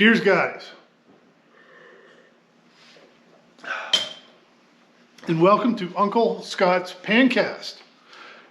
Cheers, guys. And welcome to Uncle Scott's Pancast.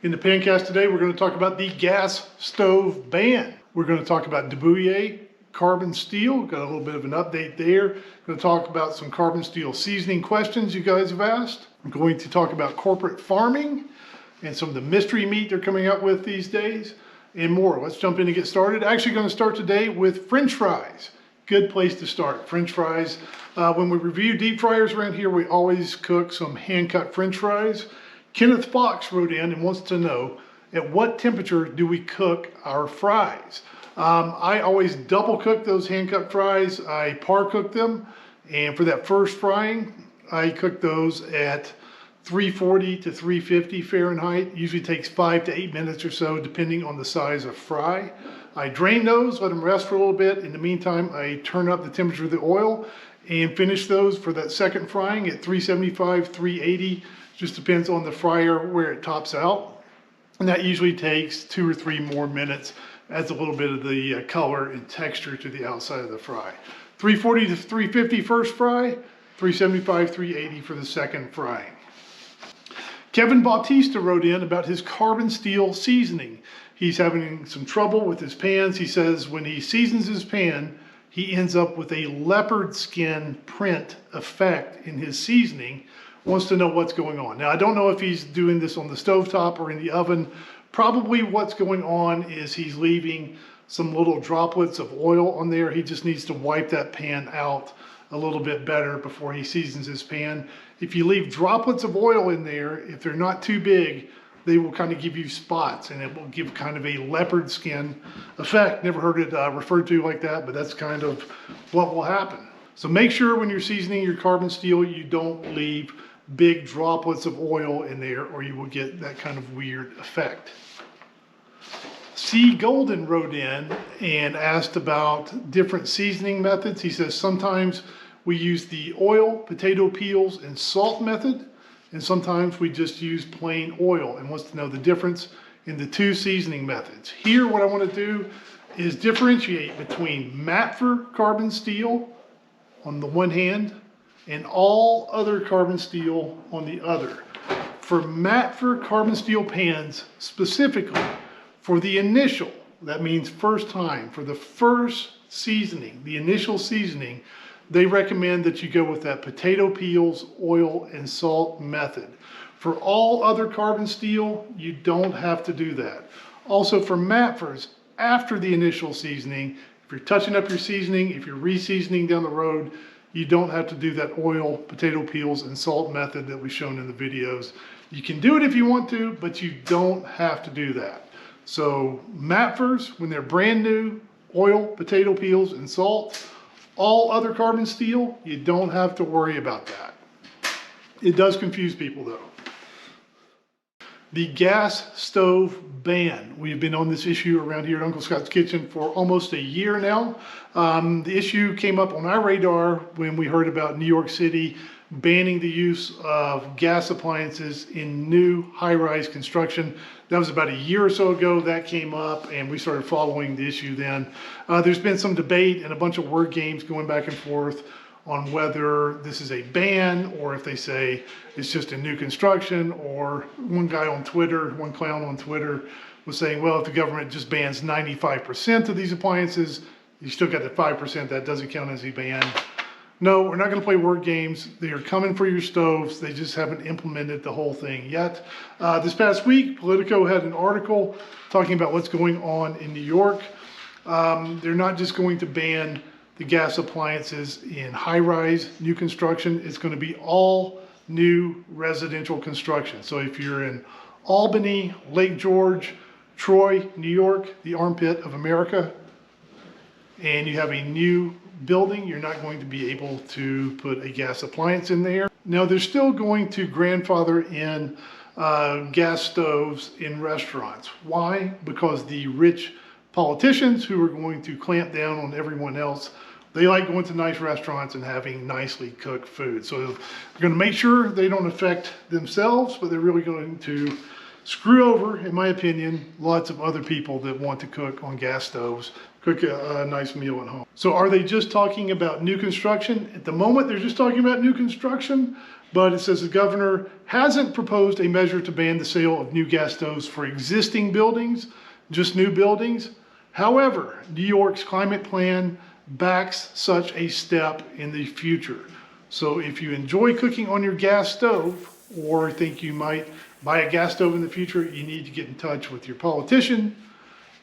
In the Pancast today, we're going to talk about the gas stove ban. We're going to talk about Debouillet carbon steel. Got a little bit of an update there. Going to talk about some carbon steel seasoning questions you guys have asked. I'm going to talk about corporate farming and some of the mystery meat they're coming up with these days and more. Let's jump in and get started. Actually going to start today with French fries. Good place to start. French fries. When we review deep fryers around here, we always cook some hand-cut French fries. Kenneth Fox wrote in and wants to know, at what temperature do we cook our fries? I always double cook those hand-cut fries. I par cook them, and for that first frying, I cook those at 340 to 350 Fahrenheit. Usually takes 5 to 8 minutes or so, depending on the size of fry. I drain those, let them rest for a little bit. In the meantime, I turn up the temperature of the oil and finish those for that second frying at 375, 380. Just depends on the fryer where it tops out. And that usually takes 2 or 3 more minutes. Adds a little bit of the color and texture to the outside of the fry. 340 to 350 first fry, 375, 380 for the second frying. Kevin Bautista wrote in about his carbon steel seasoning. He's having some trouble with his pans. He says when he seasons his pan, he ends up with a leopard skin print effect in his seasoning. Wants to know what's going on. Now, I don't know if he's doing this on the stovetop or in the oven. Probably what's going on is he's leaving some little droplets of oil on there. He just needs to wipe that pan out a little bit better before he seasons his pan. If you leave droplets of oil in there, if they're not too big, they will kind of give you spots and it will give kind of a leopard skin effect. Never heard it referred to like that, but that's kind of what will happen. So make sure when you're seasoning your carbon steel, you don't leave big droplets of oil in there or you will get that kind of weird effect. C. Golden wrote in and asked about different seasoning methods. He says sometimes we use the oil, potato peels, and salt method, and sometimes we just use plain oil, and wants to know the difference in the two seasoning methods. Here, what I want to do is differentiate between Matfer carbon steel on the one hand and all other carbon steel on the other. For Matfer carbon steel pans specifically, for the initial, that means first time, for the first seasoning, the initial seasoning, they recommend that you go with that potato peels, oil, and salt method. For all other carbon steel, you don't have to do that. Also for Matfers, after the initial seasoning, if you're touching up your seasoning, if you're re-seasoning down the road, you don't have to do that oil, potato peels, and salt method that we've shown in the videos. You can do it if you want to, but you don't have to do that. So Matfers, when they're brand new, oil, potato peels, and salt. All other carbon steel, you don't have to worry about that. It does confuse people though. The gas stove ban. We've been on this issue around here at Uncle Scott's Kitchen for almost a year now. The issue came up on our radar when we heard about New York City banning the use of gas appliances in new high-rise construction. That was about a year or so ago that came up, and we started following the issue then. There's been some debate and a bunch of word games going back and forth on whether this is a ban or if they say it's just a new construction, or one guy on Twitter, one clown on Twitter was saying, well, if the government just bans 95% of these appliances, you still got the 5% that doesn't count as a ban. No, we're not going to play word games. They are coming for your stoves. They just haven't implemented the whole thing yet. This past week, Politico had an article talking about what's going on in New York. They're not just going to ban the gas appliances in high-rise new construction. It's going to be all new residential construction. So if you're in Albany, Lake George, Troy, New York, the armpit of America, and you have a new building, you're not going to be able to put a gas appliance in there. Now they're still going to grandfather in gas stoves in restaurants. Why? Because the rich politicians who are going to clamp down on everyone else, they like going to nice restaurants and having nicely cooked food. So they're going to make sure they don't affect themselves, but they're really going to screw over, in my opinion, lots of other people that want to cook on gas stoves, cook a nice meal at home. So are they just talking about new construction? At the moment, they're just talking about new construction, but it says the governor hasn't proposed a measure to ban the sale of new gas stoves for existing buildings, just new buildings. However, New York's climate plan backs such a step in the future. So if you enjoy cooking on your gas stove or think you might buy a gas stove in the future, you need to get in touch with your politician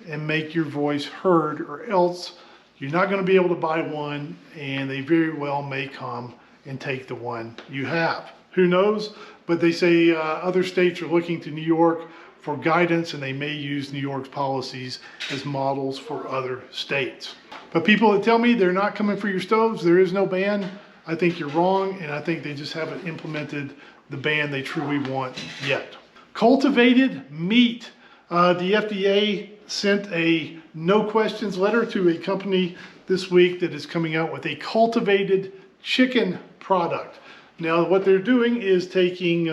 and make your voice heard, or else you're not going to be able to buy one, and they very well may come and take the one you have. Who knows? But they say other states are looking to New York for guidance, and they may use New York's policies as models for other states. But people that tell me they're not coming for your stoves, there is no ban, I think you're wrong, and I think they just haven't implemented the ban they truly want yet. Cultivated meat. The FDA sent a no questions letter to a company this week that is coming out with a cultivated chicken product. Now what they're doing is taking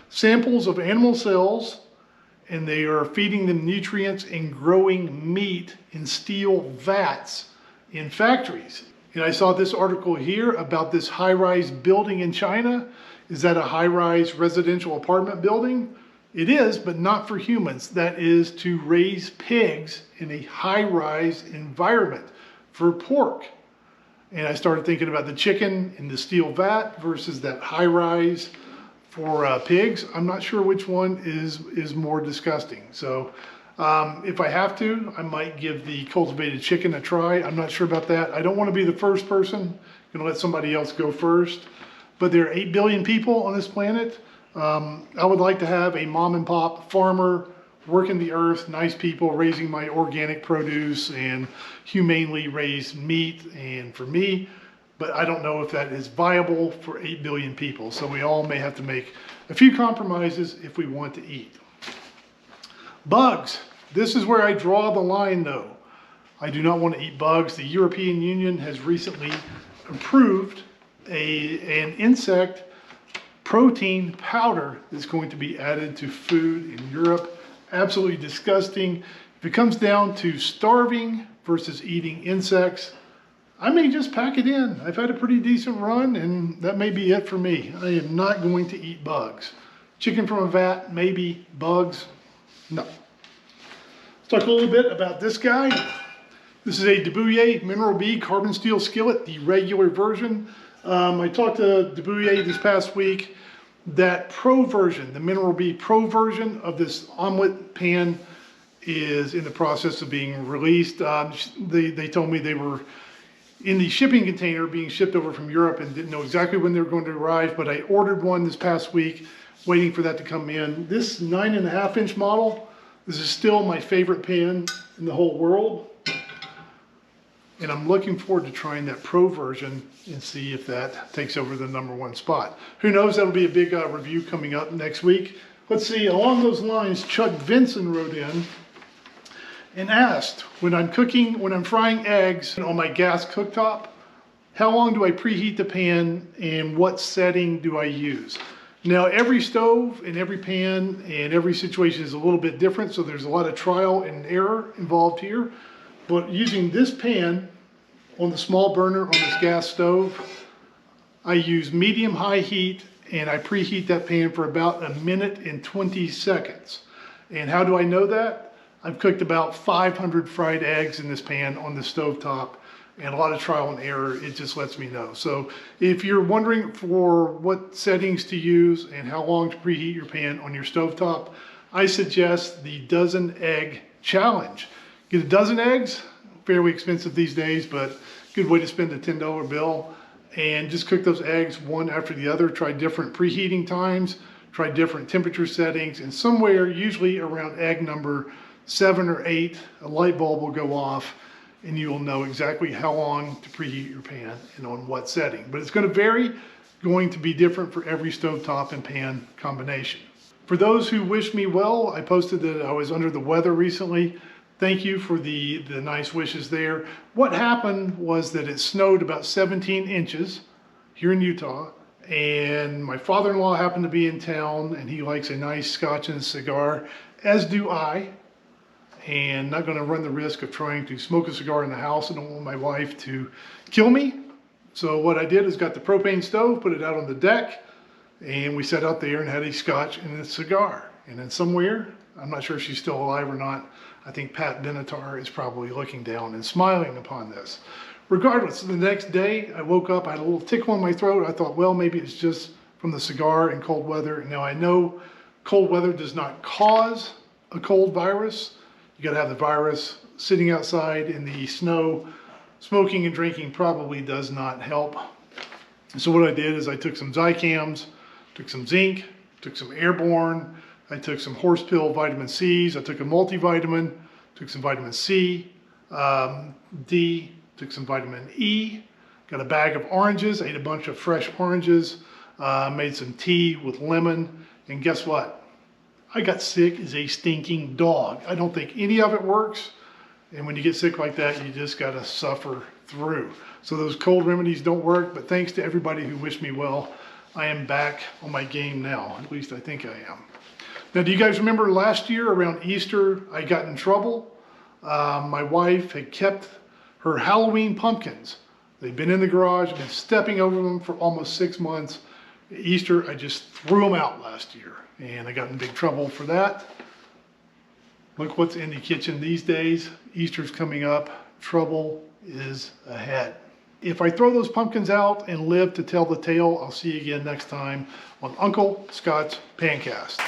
samples of animal cells, and they are feeding them nutrients and growing meat in steel vats in factories. And I saw this article here about this high-rise building in China. Is that a high-rise residential apartment building? It is, but not for humans. That is to raise pigs in a high-rise environment for pork. And I started thinking about the chicken in the steel vat versus that high-rise for pigs. I'm not sure which one is more disgusting. So if I have to, I might give the cultivated chicken a try. I'm not sure about that. I don't want to be the first person. I'm going to let somebody else go first. But there are 8 billion people on this planet. I would like to have a mom and pop farmer working the earth, nice people raising my organic produce and humanely raised meat and for me, but I don't know if that is viable for 8 billion people. So we all may have to make a few compromises if we want to eat. Bugs. This is where I draw the line though. I do not want to eat bugs. The European Union has recently approved an insect protein powder that's going to be added to food in Europe. Absolutely disgusting. If it comes down to starving versus eating insects, I may just pack it in. I've had a pretty decent run, and that may be it for me. I am not going to eat bugs. Chicken from a vat, maybe. Bugs, no. Let's talk a little bit about this guy. This is a Debouillet Mineral B carbon steel skillet, the regular version. I talked to Debouillet this past week. That Pro version, the Mineral B Pro version of this omelette pan is in the process of being released. They told me they were in the shipping container being shipped over from Europe and didn't know exactly when they were going to arrive, but I ordered one this past week, waiting for that to come in. This 9.5-inch model, this is still my favorite pan in the whole world. And I'm looking forward to trying that Pro version and see if that takes over the #1 spot. Who knows, that'll be a big review coming up next week. Let's see, along those lines, Chuck Vinson wrote in and asked, when I'm frying eggs on my gas cooktop, how long do I preheat the pan and what setting do I use? Now, every stove and every pan and every situation is a little bit different, so there's a lot of trial and error involved here. But using this pan on the small burner on this gas stove, I use medium-high heat, and I preheat that pan for about 1 minute and 20 seconds. And how do I know that? I've cooked about 500 fried eggs in this pan on the stovetop, and a lot of trial and error, it just lets me know. So if you're wondering for what settings to use and how long to preheat your pan on your stovetop, I suggest the dozen egg challenge. Get a dozen eggs, fairly expensive these days, but good way to spend a $10 bill. And just cook those eggs one after the other. Try different preheating times, try different temperature settings, and somewhere, usually around egg number 7 or 8, a light bulb will go off and you will know exactly how long to preheat your pan and on what setting. But it's going to vary, going to be different for every stovetop and pan combination. For those who wish me well, I posted that I was under the weather recently. Thank you for the nice wishes there. What happened was that it snowed about 17 inches here in Utah, and my father-in-law happened to be in town, and he likes a nice scotch and a cigar, as do I. and not going to run the risk of trying to smoke a cigar in the house. I don't want my wife to kill me. So what I did is got the propane stove, put it out on the deck, and we sat out there and had a scotch and a cigar. And then somewhere, I'm not sure if she's still alive or not, I think Pat Benatar is probably looking down and smiling upon this. Regardless, the next day I woke up, I had a little tickle in my throat. I thought, well, maybe it's just from the cigar and cold weather. Now I know cold weather does not cause a cold virus. You gotta have the virus sitting outside in the snow. Smoking and drinking probably does not help. So what I did is I took some Zicams, took some zinc, took some airborne, I took some horse pill vitamin C's, I took a multivitamin, took some vitamin C, D, took some vitamin E, got a bag of oranges, ate a bunch of fresh oranges, made some tea with lemon, and guess what? I got sick as a stinking dog. I don't think any of it works, and when you get sick like that, you just gotta suffer through. So those cold remedies don't work, but thanks to everybody who wished me well, I am back on my game now. At least I think I am. Now, do you guys remember last year around Easter, I got in trouble? My wife had kept her Halloween pumpkins. They'd been in the garage, I've been stepping over them for almost 6 months. Easter, I just threw them out last year, and I got in big trouble for that. Look what's in the kitchen these days. Easter's coming up, trouble is ahead. If I throw those pumpkins out and live to tell the tale, I'll see you again next time on Uncle Scott's Pancast.